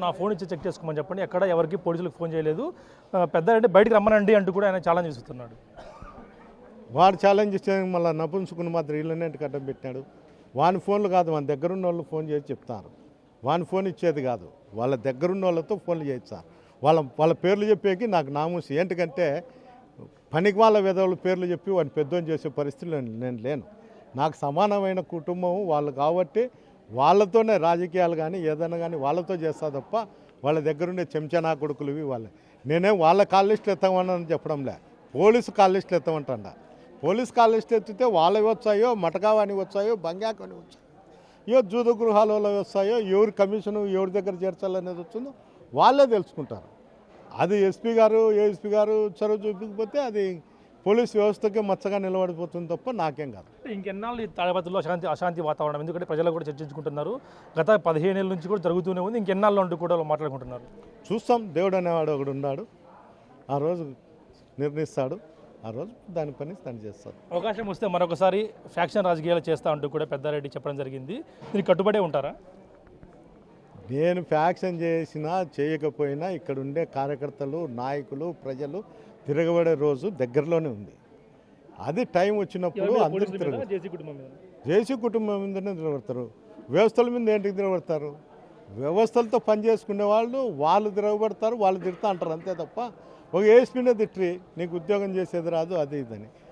నా ఫోన్ ఇచ్చి చెక్ చేసుకోమని చెప్పండి, ఎక్కడ ఎవరికి పోలీసులకు ఫోన్ చేయలేదు, పెద్దారెడ్డి బయటికి రమ్మనండి అంటూ కూడా ఆయన ఛాలెంజ్ ఇస్తున్నాడు. వాడు ఛాలెంజ్ ఇస్తే మళ్ళీ నపుంసుకుని మాత్రం ఇళ్ళనేంటికి అడ్డం పెట్టినాడు. వాని ఫోన్లు కాదు, మన దగ్గరున్న వాళ్ళు ఫోన్ చేసి చెప్తారు. వాని ఫోన్ ఇచ్చేది కాదు, వాళ్ళ దగ్గరున్న వాళ్ళతో ఫోన్లు చేయిస్తారు. వాళ్ళ పేర్లు చెప్పేకి నాకు నామూసి. ఏంటంటే పనికి వాళ్ళ విధవుల పేర్లు చెప్పి వాడిని పెద్దోని చేసే పరిస్థితులు నేను లేను. నాకు సమానమైన కుటుంబం వాళ్ళు కాబట్టి వాళ్ళతోనే రాజకీయాలు కానీ ఏదైనా కానీ వాళ్ళతో చేస్తా తప్ప వాళ్ళ దగ్గరుండే చెంచనా కొడుకులు ఇవి వాళ్ళే. నేనేం వాళ్ళ కాల్ లిస్టులు ఎత్తామని చెప్పడంలే, పోలీసు కాల్ లిస్టులు ఎత్తామంటా. పోలీసు కాల్ లిస్ట్ ఎత్తితే వాళ్ళవి వచ్చాయో, మటకావని వచ్చాయో, బంగాకని వచ్చాయో, ఏ జూద గృహాలలో వస్తాయో, ఎవరి కమిషను ఎవరి దగ్గర చేర్చాలనేది వచ్చిందో వాళ్ళే తెలుసుకుంటారు. అది ఎస్పీ గారు ఏఎస్పీ గారు చొరవ చూపించకపోతే అది పోలీస్ వ్యవస్థకే మచ్చగా నిలబడిపోతుంది తప్ప నాకేం కాదు. ఇంకెన్నాళ్ళు ఈ తాడిపత్రిలో అశాంతి వాతావరణం, ఎందుకంటే ప్రజలు కూడా చర్చించుకుంటున్నారు. గత 15 ఏళ్ళ నుంచి కూడా జరుగుతూనే ఉంది, ఇంకెన్నాళ్ళు అంటూ కూడా మాట్లాడుకుంటున్నారు. చూస్తాం, దేవుడు అనేవాడు ఒకడు ఉన్నాడు, ఆ రోజు నిర్ణయిస్తాడు, ఆ రోజు దాని పని తను చేస్తాడు. అవకాశం వస్తే మరొకసారి ఫ్యాక్షన్ రాజకీయాలు చేస్తా అంటూ కూడా పెద్దారెడ్డి చెప్పడం జరిగింది. దీనికి కట్టుబడే ఉంటారా? నేను ఫ్యాక్షన్ చేసినా చేయకపోయినా ఇక్కడ ఉండే కార్యకర్తలు, నాయకులు, ప్రజలు తిరగబడే రోజు దగ్గరలోనే ఉంది. అది టైం వచ్చినప్పుడు అందరూ తిరగదు. జేసీ కుటుంబం మీదనే తిరగబడతారు, వ్యవస్థల మీద ఏంటికి తిరగబడతారు? వ్యవస్థలతో పనిచేసుకునే వాళ్ళు తిరగబడతారు, వాళ్ళు తిరుగుతూ అంటారు అంతే తప్ప ఒక ఏఎస్పీనే తిట్టి నీకు ఉద్యోగం చేసేది రాదు అది ఇదని